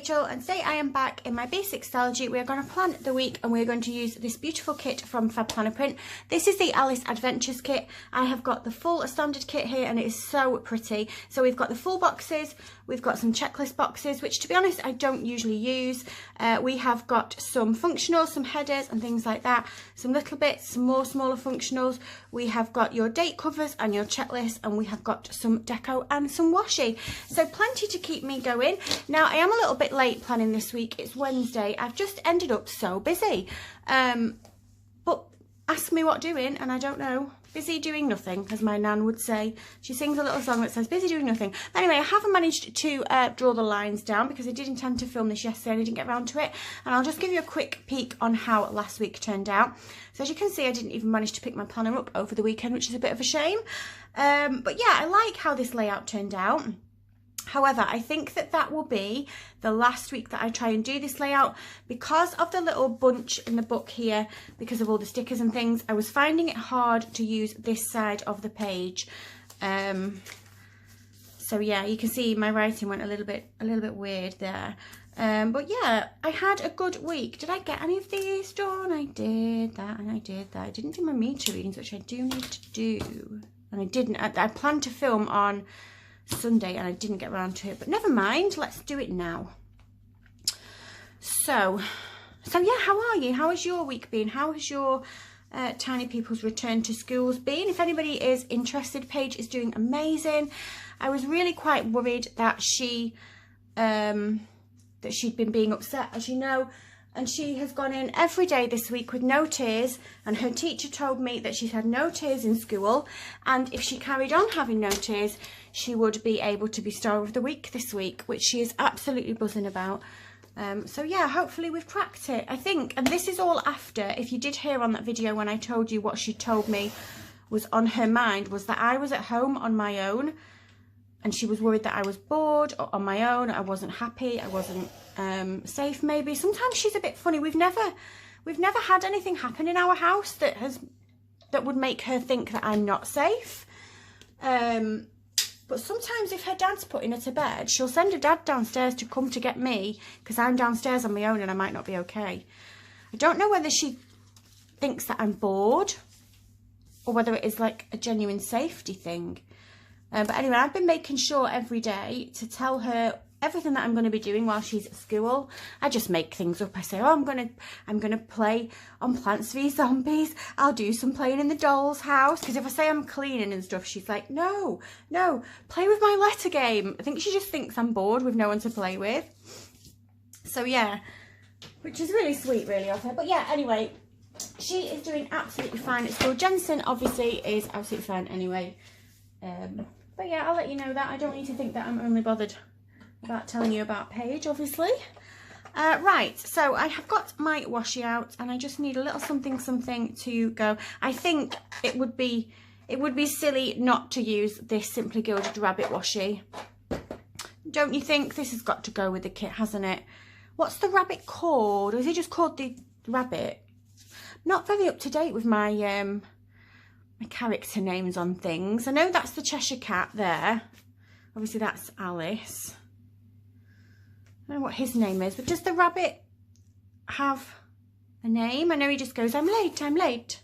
Rachel and today I am back in my B6 Stology. We are going to plan the week and we're going to use this beautiful kit from Fab Planner Print. This is the Alice Adventures kit. I have got the full standard kit here and it is so pretty. So we've got the full boxes, we've got some checklist boxes, which to be honest I don't usually use. We have got some functionals, some headers and things like that, some little bits, some more smaller functionals. We have got your date covers and your checklist, and we have got some deco and some washi. So plenty to keep me going. Now I am a little bit late planning this week. It's Wednesday. I've just ended up so busy. But ask me what doing and I don't know. Busy doing nothing, as my nan would say. She sings a little song that says busy doing nothing. Anyway, I haven't managed to draw the lines down because I did intend to film this yesterday and I didn't get around to it. And I'll just give you a quick peek on how last week turned out. So as you can see, I didn't even manage to pick my planner up over the weekend, which is a bit of a shame. But yeah, I like how this layout turned out. However, I think that will be the last week that I try and do this layout because of the little bunch in the book here, because of all the stickers and things. I was finding it hard to use this side of the page. So yeah, you can see my writing went a little bit weird there. But yeah, I had a good week. Did I get any of these done? I did that and I did that. I didn't do my meter readings, which I do need to do. And I didn't. I planned to film on Sunday and I didn't get around to it, but never mind, let's do it now. So yeah, how are you? How has your week been? How has your tiny people's return to schools been? If anybody is interested, Paige is doing amazing. I was really quite worried that she'd been being upset, as you know, and she has gone in every day this week with no tears, and her teacher told me that she's had no tears in school, and if she carried on having no tears, she would be able to be Star of the Week this week, which she is absolutely buzzing about. So yeah, hopefully we've cracked it, I think. And this is all after, if you did hear on that video when I told you what she told me was on her mind, was that I was at home on my own, and she was worried that I was bored or on my own, I wasn't happy, I wasn't safe maybe. Sometimes she's a bit funny. We've never had anything happen in our house that would make her think that I'm not safe. But sometimes if her dad's putting her to bed, she'll send her dad downstairs to come to get me because I'm downstairs on my own and I might not be okay. I don't know whether she thinks that I'm bored or whether it is like a genuine safety thing. But anyway, I've been making sure every day to tell her everything that I'm going to be doing while she's at school. I just make things up. I say, oh, I'm gonna play on Plants v Zombies. I'll do some playing in the doll's house. Because if I say I'm cleaning and stuff, she's like, no, play with my letter game. I think she just thinks I'm bored with no one to play with. So yeah, which is really sweet, really, of her. But yeah, anyway, she is doing absolutely fine at school. Jensen obviously is absolutely fine anyway. But yeah, I'll let you know that. I don't need to think that I'm only bothered about telling you about Paige, obviously. Right, so I have got my washi out and I just need a little something to go. I think it would be silly not to use this Simply Gilded Rabbit washi. Don't you think? This has got to go with the kit, hasn't it? What's the rabbit called? Or is it just called the rabbit? Not very up to date with my my character names on things. I know that's the Cheshire Cat there. Obviously that's Alice. I don't know what his name is, but does the rabbit have a name? I know he just goes, I'm late, I'm late.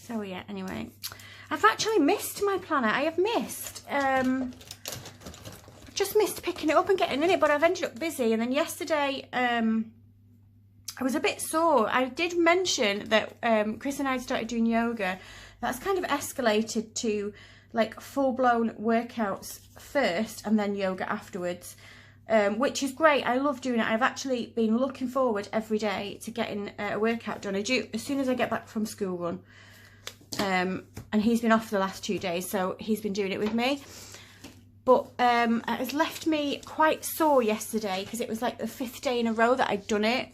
So yeah, anyway. I've actually missed my planner. I have missed. I've just missed picking it up and getting in it, but I've ended up busy. And then yesterday, I was a bit sore. I did mention that Chris and I started doing yoga. That's kind of escalated to like full-blown workouts first and then yoga afterwards, which is great. I love doing it. I've actually been looking forward every day to getting a workout done. I do as soon as I get back from school run, and he's been off for the last 2 days, so he's been doing it with me. But it has left me quite sore yesterday because it was like the 5th day in a row that I'd done it,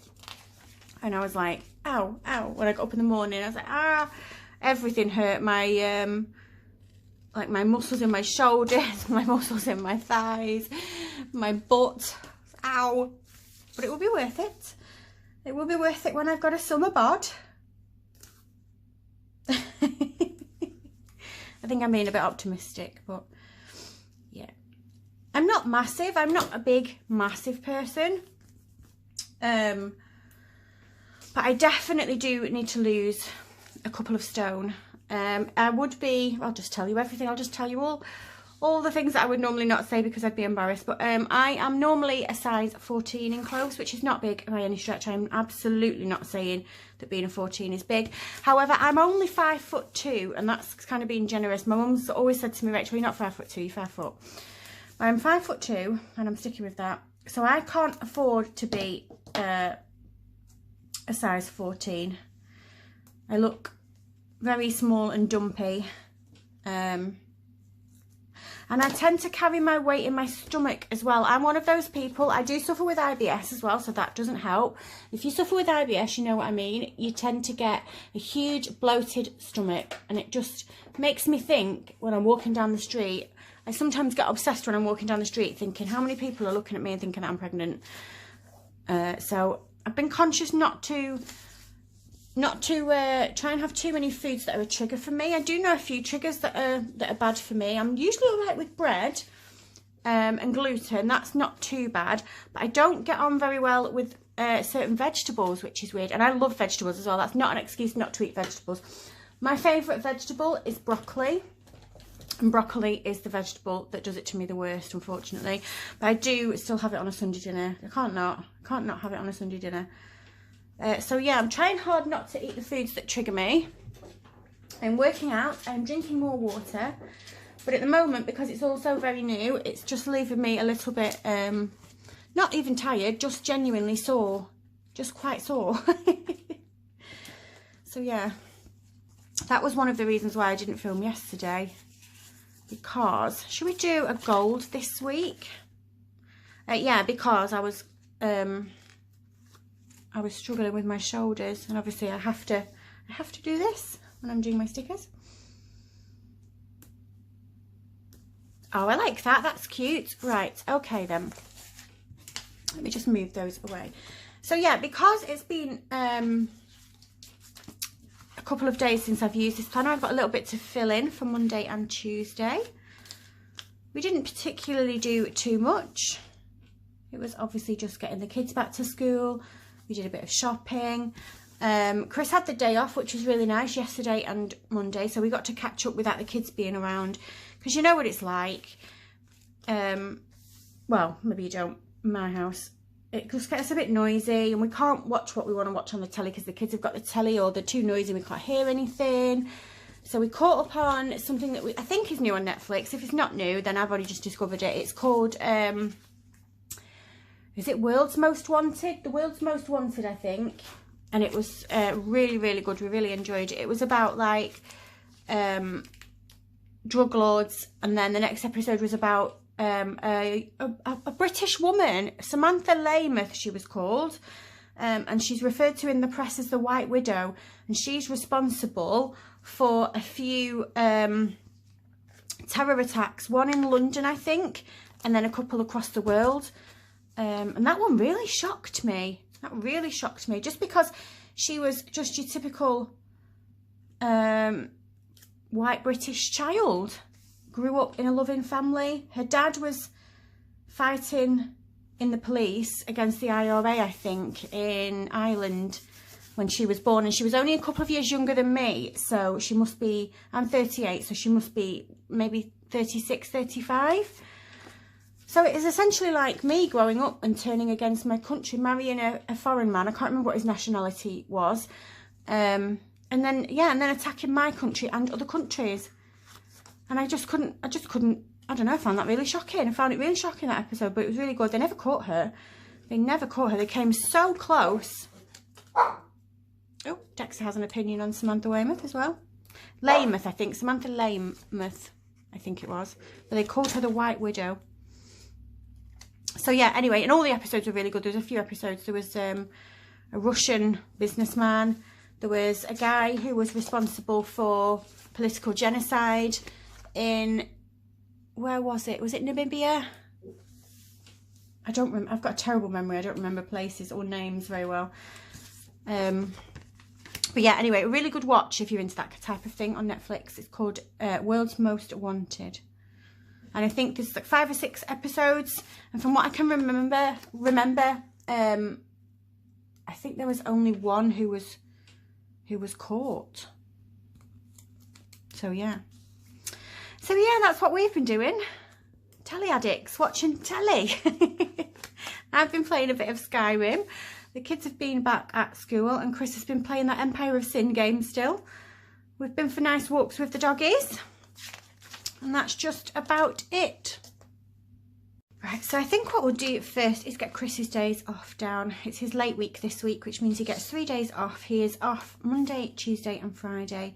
and I was like, ow, ow. When I got up in the morning, I was like, ah, everything hurt. My like my muscles in my shoulders, my muscles in my thighs, my butt, ow. But it will be worth it. It will be worth it when I've got a summer bod. I think I'm being a bit optimistic, but yeah. I'm not massive. I'm not a big, massive person. But I definitely do need to lose a couple of stone. I would be, I'll just tell you everything. I'll just tell you all the things that I would normally not say because I'd be embarrassed. But I am normally a size 14 in clothes, which is not big by any stretch. I'm absolutely not saying that being a 14 is big. However, I'm only 5'2", and that's kind of being generous. My mum's always said to me, Rachel, you're not 5'2", you're 5 foot. I'm 5'2", and I'm sticking with that. So I can't afford to be a size 14. I look very small and dumpy. And I tend to carry my weight in my stomach as well. I'm one of those people. I do suffer with IBS as well, so that doesn't help. If you suffer with IBS, you know what I mean. You tend to get a huge bloated stomach, and it just makes me think when I'm walking down the street. I sometimes get obsessed when I'm walking down the street thinking how many people are looking at me and thinking I'm pregnant. So I've been conscious not to try and have too many foods that are a trigger for me. I do know a few triggers that are bad for me. I'm usually all right with bread and gluten. That's not too bad. But I don't get on very well with certain vegetables, which is weird. And I love vegetables as well. That's not an excuse not to eat vegetables. My favourite vegetable is broccoli. And broccoli is the vegetable that does it to me the worst, unfortunately. But I do still have it on a Sunday dinner. I can't not have it on a Sunday dinner. So yeah, I'm trying hard not to eat the foods that trigger me. I'm working out, I'm drinking more water, but at the moment, because it's all so very new, it's just leaving me a little bit, not even tired, just genuinely sore, just quite sore. So yeah, that was one of the reasons why I didn't film yesterday, because, should we do a gold this week? Yeah, because I was struggling with my shoulders, and obviously I have to do this when I'm doing my stickers. Oh, I like that. That's cute. Right. Okay then. Let me just move those away. So yeah, because it's been a couple of days since I've used this planner, I've got a little bit to fill in for Monday and Tuesday. We didn't particularly do too much. It was obviously just getting the kids back to school. We did a bit of shopping. Chris had the day off, which was really nice, yesterday and Monday. So we got to catch up without the kids being around. Because you know what it's like. Well, maybe you don't. In my house, it just gets a bit noisy. And we can't watch what we want to watch on the telly because the kids have got the telly, or they're too noisy. We can't hear anything. So we caught up on something that I think is new on Netflix. If it's not new, then I've already just discovered it. It's called... is it World's Most Wanted? The World's Most Wanted, I think. And it was really, really good. We really enjoyed it. It was about, like, drug lords. And then the next episode was about a British woman, Samantha Lameth, she was called. And she's referred to in the press as the White Widow. And she's responsible for a few terror attacks. One in London, I think. And then a couple across the world. And that one really shocked me. That really shocked me. Just because she was just your typical white British child. Grew up in a loving family. Her dad was fighting in the police against the IRA, I think, in Ireland when she was born. And she was only a couple of years younger than me. So she must be, I'm 38, so she must be maybe 36, 35. So it is essentially like me growing up and turning against my country, marrying a foreign man. I can't remember what his nationality was. And then attacking my country and other countries. And I just couldn't, I don't know, I found that really shocking. I found it really shocking, that episode, but it was really good. They never caught her. They never caught her. They came so close. Oh, Dexter has an opinion on Samantha Weymouth as well. Lameth, I think. Samantha Lameth, I think it was. But they called her the White Widow. So yeah, anyway, and all the episodes were really good. There was a few episodes. There was a Russian businessman. There was a guy who was responsible for political genocide in, where was it? Was it Namibia? I don't remember. I've got a terrible memory. I don't remember places or names very well. But yeah, anyway, a really good watch if you're into that type of thing on Netflix. It's called World's Most Wanted. and I think there's like 5 or 6 episodes, and from what I can remember, I think there was only one who was caught. So yeah, that's what we've been doing. Telly addicts, watching telly. I've been playing a bit of Skyrim. The kids have been back at school, and Chris has been playing that Empire of Sin game still. We've been for nice walks with the doggies, and that's just about it. Right, so I think what we'll do first is get Chris's days off down. It's his late week this week, which means he gets 3 days off. He is off Monday, Tuesday and Friday,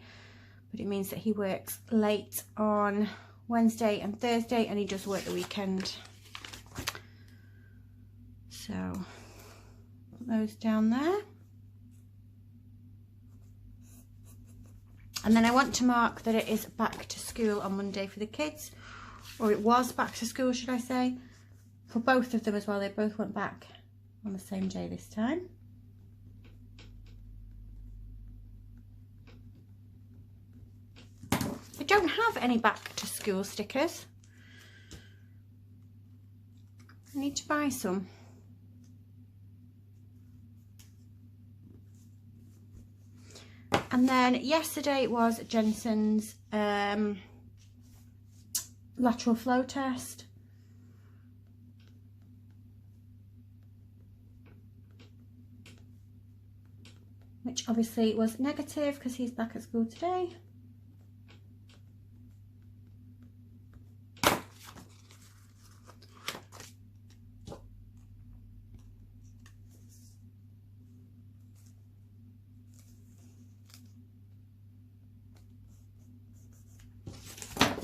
but it means that he works late on Wednesday and Thursday, and he does work the weekend. So put those down there. And then I want to mark that it is back to school on Monday for the kids, or it was back to school, should I say, for both of them as well. They both went back on the same day this time. I don't have any back to school stickers. I need to buy some. And then yesterday was Jensen's lateral flow test. Which obviously was negative because he's back at school today.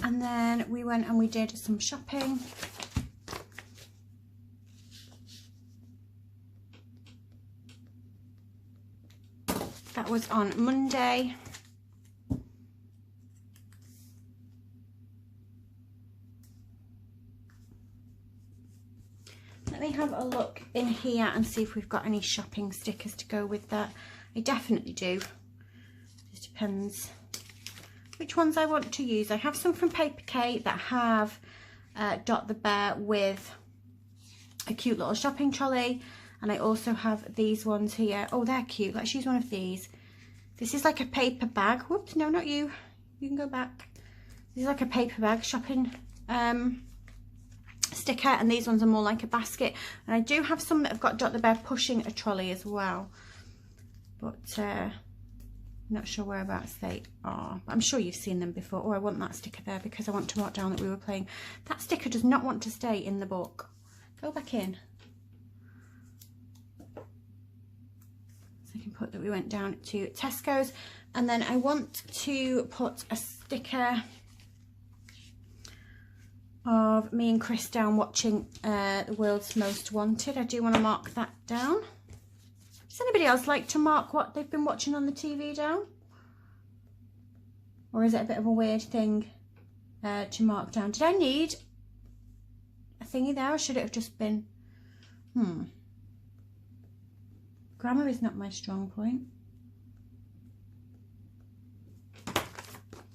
And then we went and we did some shopping. That was on Monday. Let me have a look in here and see if we've got any shopping stickers to go with that. I definitely do. Just depends which ones I want to use. I have some from Paper K that have Dot the Bear with a cute little shopping trolley, and I also have these ones here. Oh, they're cute. Let's use one of these. This is like a paper bag. Whoops, no, not you. You can go back. This is like a paper bag shopping sticker, and these ones are more like a basket. And I do have some that have got Dot the Bear pushing a trolley as well, but not sure whereabouts they are. I'm sure you've seen them before. Oh, I want that sticker there because I want to mark down that we were playing. That sticker does not want to stay in the book. Go back in. So I can put that we went down to Tesco's. And then I want to put a sticker of me and Chris down watching The World's Most Wanted. I do want to mark that down. Does anybody else like to mark what they've been watching on the TV down? Or is it a bit of a weird thing to mark down? Did I need a thingy there, or should it have just been... Grammar is not my strong point.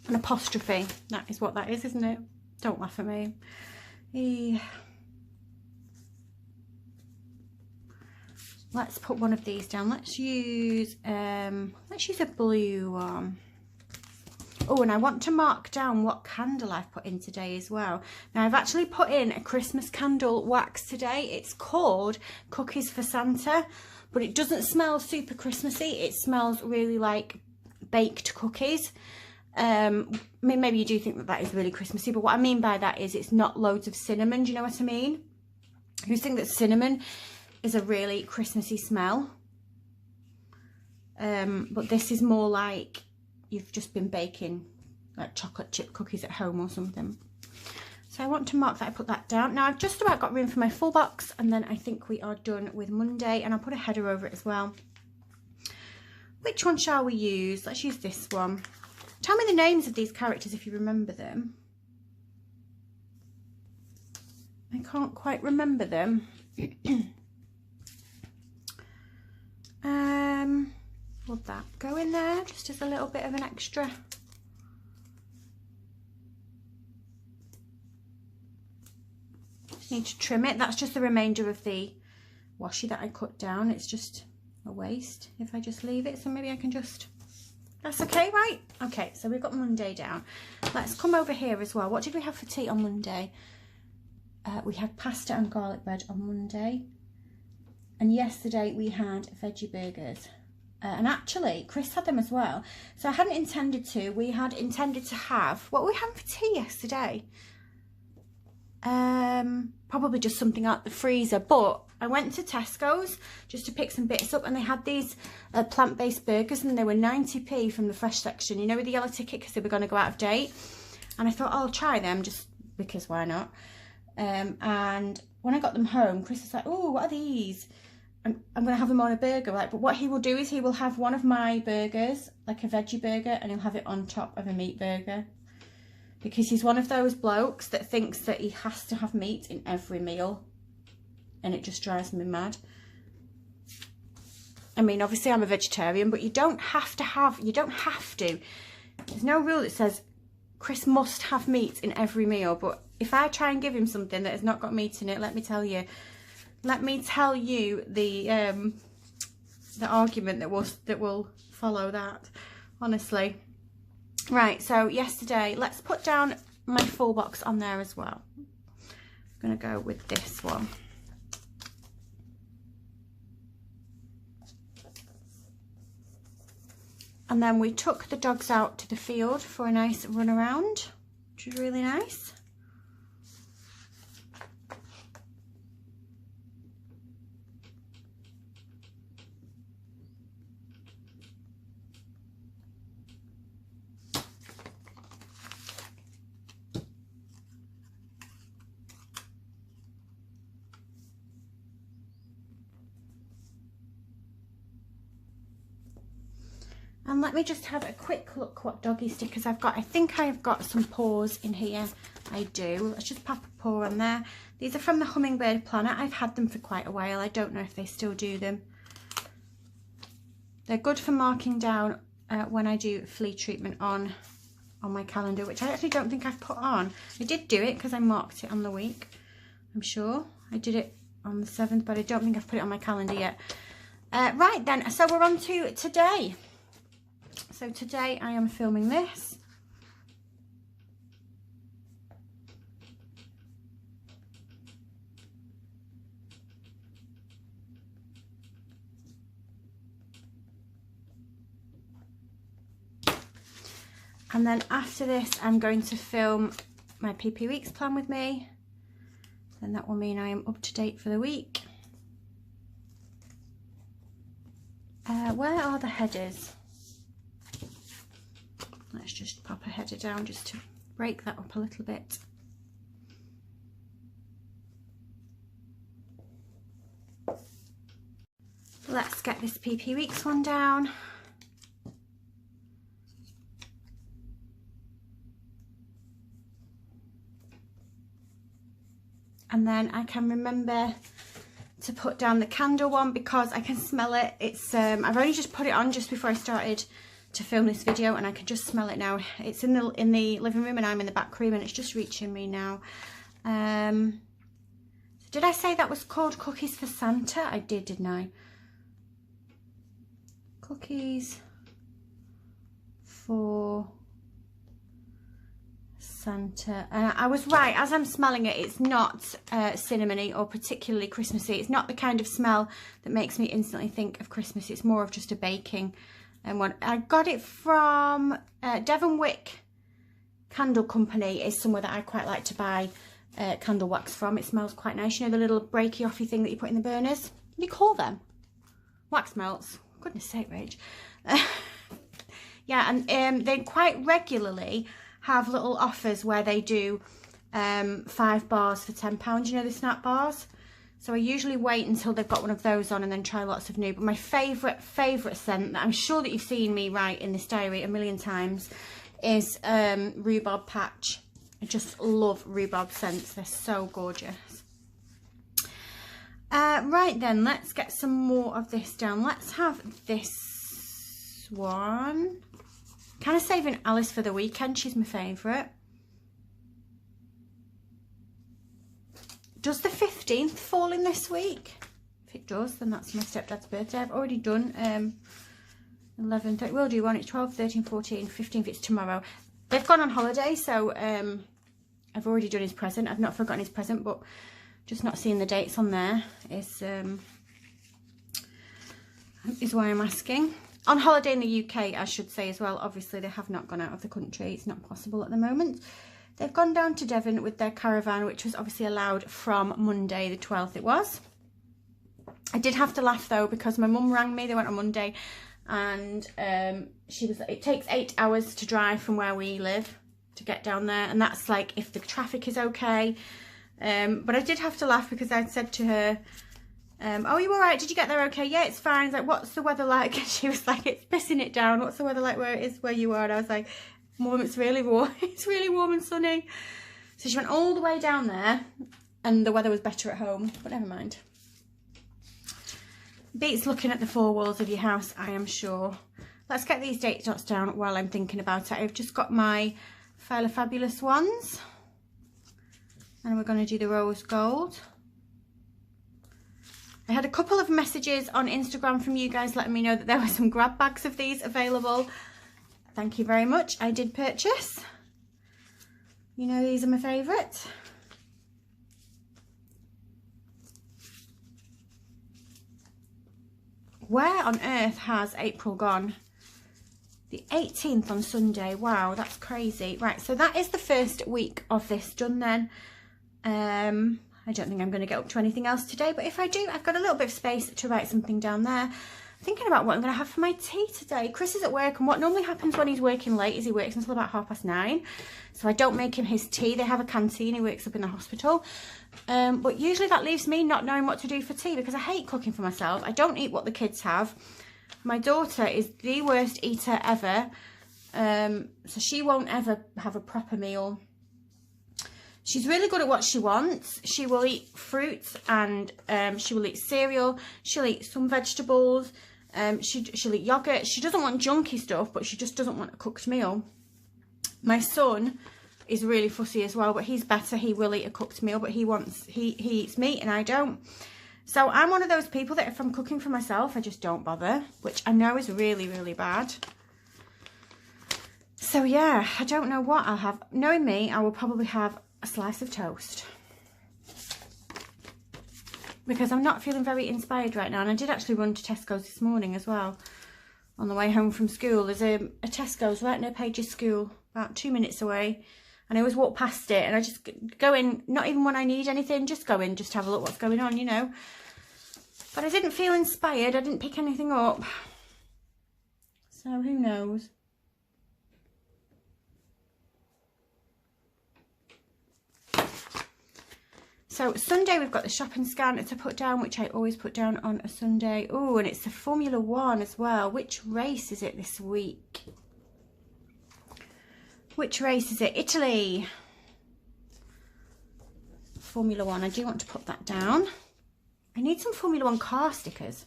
An apostrophe. That is what that is, isn't it? Don't laugh at me. Let's put one of these down. Let's use a blue one. Oh, and I want to mark down what candle I've put in today as well. Now, I've actually put in a Christmas candle wax today. It's called Cookies for Santa, but it doesn't smell super Christmassy. It smells really like baked cookies. I mean, maybe you do think that that is really Christmassy, but what I mean by that is it's not loads of cinnamon. Do you know what I mean? You think that cinnamon is a really Christmassy smell, but this is more like you've just been baking like chocolate chip cookies at home or something. So I want to mark that. I put that down. Now I've just about got room for my full box, and then I think we are done with Monday, and I'll put a header over it as well. Which one shall we use? Let's use this one. Tell me the names of these characters if you remember them. I can't quite remember them. Will that go in there just as a little bit of an extra? need to trim it. That's just the remainder of the washi that I cut down. It's just a waste if I just leave it, so maybe I can just, that's okay, right? Okay, so we've got Monday down. Let's come over here as well. What did we have for tea on Monday? We had pasta and garlic bread on Monday, and yesterday we had veggie burgers. And actually, Chris had them as well. So I hadn't intended to. We had intended to have, what were we having for tea yesterday? Probably just something out the freezer. But I went to Tesco's just to pick some bits up, and they had these plant-based burgers, and they were 90p from the fresh section. You know, with the yellow ticket, because they were going to go out of date. And I thought, I'll try them just because why not? And when I got them home, Chris was like, oh, what are these? I'm going to have them on a burger, right? But what he will do is he will have one of my burgers, like a veggie burger, and he'll have it on top of a meat burger. Because he's one of those blokes that thinks that he has to have meat in every meal. And it just drives me mad. I mean, obviously I'm a vegetarian, but you don't have to. There's no rule that says Chris must have meat in every meal. But if I try and give him something that has not got meat in it, let me tell you the argument that will follow that, honestly. Right, so yesterday, let's put down my full box on there as well. I'm going to go with this one. And then we took the dogs out to the field for a nice run around, which was really nice. And let me just have a quick look what doggy stickers I've got. I think I've got some paws in here. I do. Let's just pop a paw on there. These are from the Hummingbird Planner. I've had them for quite a while. I don't know if they still do them. They're good for marking down when I do flea treatment on my calendar, which I actually don't think I've put on. I did do it because I marked it on the week. I'm sure I did it on the 7th, but I don't think I've put it on my calendar yet. Right then, so we're on to today. So today I am filming this. And then after this I'm going to film my PP Weeks plan with me. And that will mean I am up to date for the week. Where are the headers? Let's just pop a header down just to break that up a little bit. Let's get this PP Weeks one down. And then I can remember to put down the candle one because I can smell it. It's I've only just put it on just before I started to film this video, and I can just smell it now. It's in the living room and I'm in the back room, and it's just reaching me now. Did I say that was called Cookies for Santa? I did, didn't I? Cookies for Santa. I was right. As I'm smelling it, it's not cinnamony or particularly Christmassy. It's not the kind of smell that makes me instantly think of Christmas. It's more of just a baking. And one I got it from Devon Wick Candle Company is somewhere that I quite like to buy candle wax from. It smells quite nice. You know the little breaky offy thing that you put in the burners? What do you call them? Wax melts. Goodness sake, Rach. Yeah, and they quite regularly have little offers where they do 5 bars for £10. You know the snap bars? So I usually wait until they've got one of those on and then try lots of new. But my favourite scent that I'm sure that you've seen me write in this diary a million times is Rhubarb Patch. I just love rhubarb scents. They're so gorgeous. Right then, let's get some more of this down. Let's have this one. Kind of saving Alice for the weekend. She's my favourite. Does the 15th fall in this week? If it does, then that's my stepdad's birthday. I've already done 11, 13, we'll do one. It's 12, 13, 14, 15th, it's tomorrow. They've gone on holiday, so I've already done his present. I've not forgotten his present, but just not seeing the dates on there is why I'm asking. On holiday in the UK, I should say as well. Obviously, they have not gone out of the country. It's not possible at the moment. They've gone down to Devon with their caravan, which was obviously allowed from Monday, the 12th it was. I did have to laugh, though, because my mum rang me. They went on Monday, and she was like, it takes 8 hours to drive from where we live to get down there. And that's, like, if the traffic is okay. But I did have to laugh because I'd said to her, oh, you all right? Did you get there okay? Yeah, it's fine. I was like, what's the weather like? And she was like, it's pissing it down. What's the weather like where it is where you are? And I was like, Mum, it's really warm. It's really warm and sunny. So she went all the way down there and the weather was better at home, but never mind. Beats looking at the four walls of your house, I am sure. Let's get these date dots down while I'm thinking about it. I've just got my File of Fabulous ones. And we're going to do the rose gold. I had a couple of messages on Instagram from you guys letting me know that there were some grab bags of these available. Thank you very much. I did purchase. You know, these are my favourite. Where on earth has April gone? The 18th on Sunday. Wow, that's crazy. Right, so that is the first week of this done then. I don't think I'm going to get up to anything else today, but if I do, I've got a little bit of space to write something down there. Thinking about what I'm going to have for my tea today. Chris is at work, and what normally happens when he's working late is he works until about 9:30. So I don't make him his tea. They have a canteen. He works up in the hospital. But usually that leaves me not knowing what to do for tea because I hate cooking for myself. I don't eat what the kids have. My daughter is the worst eater ever. So she won't ever have a proper meal. She's really good at what she wants. She will eat fruit and she will eat cereal. She'll eat some vegetables. She'll eat yogurt. She doesn't want junky stuff, but she just doesn't want a cooked meal. My son is really fussy as well, but he's better. He will eat a cooked meal, but he eats meat and I don't. So I'm one of those people that if I'm cooking for myself, I just don't bother, which I know is really, really bad. So yeah, I don't know what I'll have. Knowing me, I will probably have a slice of toast because I'm not feeling very inspired right now. And I did actually run to Tesco's this morning as well on the way home from school. There's a Tesco's right near Paige's school, about 2 minutes away, and I always walk past it and I just go in, not even when I need anything, just go in, just have a look what's going on, you know. But I didn't feel inspired. I didn't pick anything up, so who knows. So Sunday we've got the shop and scan to put down, which I always put down on a Sunday. Oh, and it's the Formula 1 as well. Which race is it this week? Which race is it? Italy. Formula 1. I do want to put that down. I need some Formula 1 car stickers.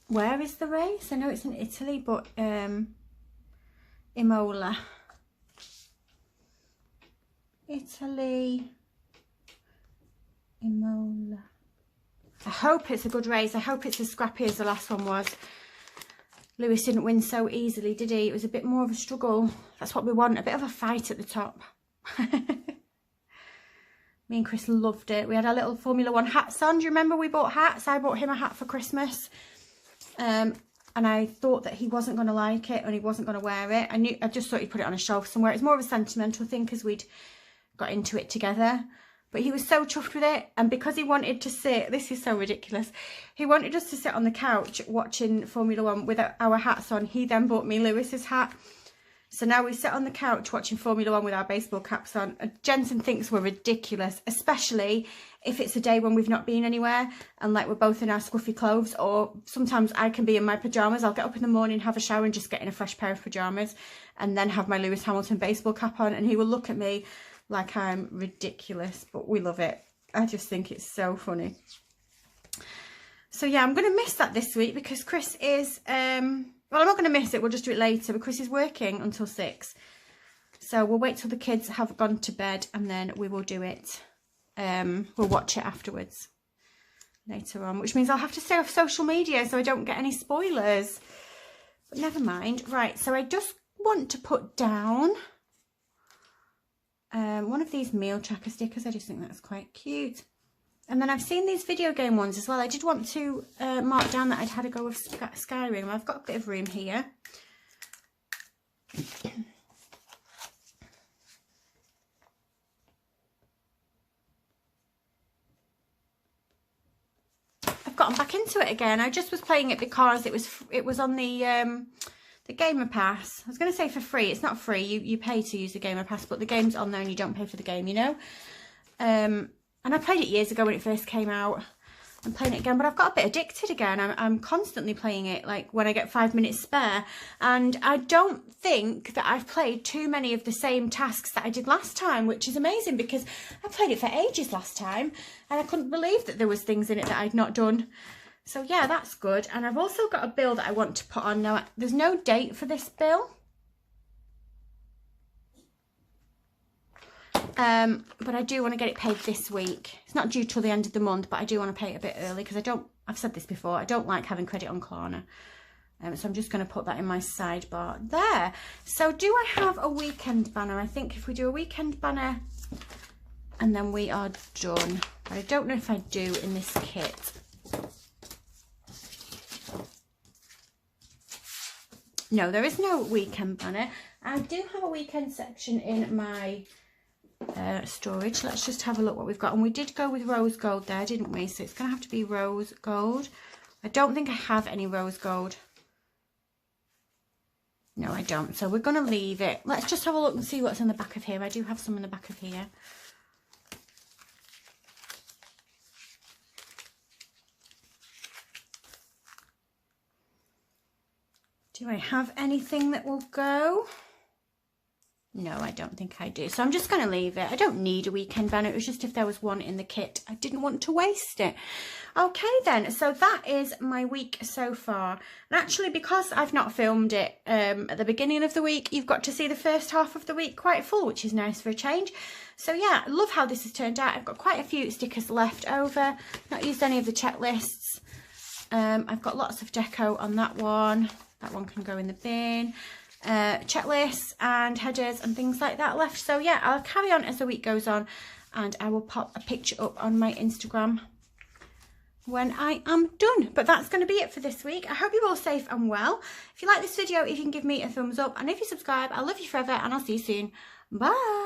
Where is the race? I know it's in Italy, but Imola. Italy. Imola. I hope it's a good race. I hope it's as scrappy as the last one was. Lewis didn't win so easily, did he? It was a bit more of a struggle. That's what we want, a bit of a fight at the top. Me and Chris loved it. We had our little Formula 1 hats on. Do you remember we bought hats? I bought him a hat for Christmas. And I thought that he wasn't going to like it and he wasn't going to wear it. I just thought he'd put it on a shelf somewhere. It's more of a sentimental thing because we'd got into it together. But he was so chuffed with it, and because he wanted to sit, this is so ridiculous, he wanted us to sit on the couch watching Formula 1 with our hats on. He then bought me Lewis's hat. So now we sit on the couch watching Formula 1 with our baseball caps on. Jensen thinks we're ridiculous, especially if it's a day when we've not been anywhere and like we're both in our scruffy clothes, or sometimes I can be in my pyjamas. I'll get up in the morning, have a shower and just get in a fresh pair of pyjamas and then have my Lewis Hamilton baseball cap on, and he will look at me like I'm ridiculous, but we love it. I just think it's so funny. So yeah, I'm going to miss that this week because Chris is Well, I'm not going to miss it. We'll just do it later, but Chris is working until 6. So we'll wait till the kids have gone to bed and then we will do it. We'll watch it afterwards later on, which means I'll have to stay off social media so I don't get any spoilers. But never mind. Right, so I just want to put down one of these meal tracker stickers. I just think that's quite cute. And then I've seen these video game ones as well. I did want to mark down that I'd had a go of Skyrim. I've got a bit of room here. I've gotten back into it again. I just was playing it because it was on the Gamer Pass. I was going to say for free. It's not free. You pay to use the Gamer Pass, but the game's on there and you don't pay for the game, you know. And I played it years ago when it first came out. I'm playing it again, but I've got a bit addicted again. I'm constantly playing it, like when I get 5 minutes spare. And I don't think that I've played too many of the same tasks that I did last time, which is amazing because I played it for ages last time and I couldn't believe that there was things in it that I'd not done. So yeah, that's good. And I've also got a bill that I want to put on. Now, there's no date for this bill. But I do want to get it paid this week. It's not due till the end of the month, but I do want to pay it a bit early because I've said this before, I don't like having credit on Klarna. So I'm just going to put that in my sidebar there. So do I have a weekend banner? I think if we do a weekend banner and then we are done. But I don't know if I do in this kit. No, there is no weekend banner. I do have a weekend section in my storage. Let's just have a look what we've got. And we did go with rose gold there, didn't we? So it's going to have to be rose gold. I don't think I have any rose gold. No, I don't. So we're going to leave it. Let's just have a look and see what's in the back of here. I do have some in the back of here. Do I have anything that will go? No, I don't think I do. So I'm just going to leave it. I don't need a weekend banner. It was just if there was one in the kit. I didn't want to waste it. Okay then, so that is my week so far. And actually, because I've not filmed it at the beginning of the week, you've got to see the first half of the week quite full, which is nice for a change. So yeah, I love how this has turned out. I've got quite a few stickers left over. Not used any of the checklists. I've got lots of deco on that one. That one can go in the bin. Checklists and headers and things like that left. So yeah, I'll carry on as the week goes on and I will pop a picture up on my Instagram when I am done. But that's going to be it for this week. I hope you're all safe and well. If you like this video, if you can give me a thumbs up, and if you subscribe, I love you forever and I'll see you soon. Bye.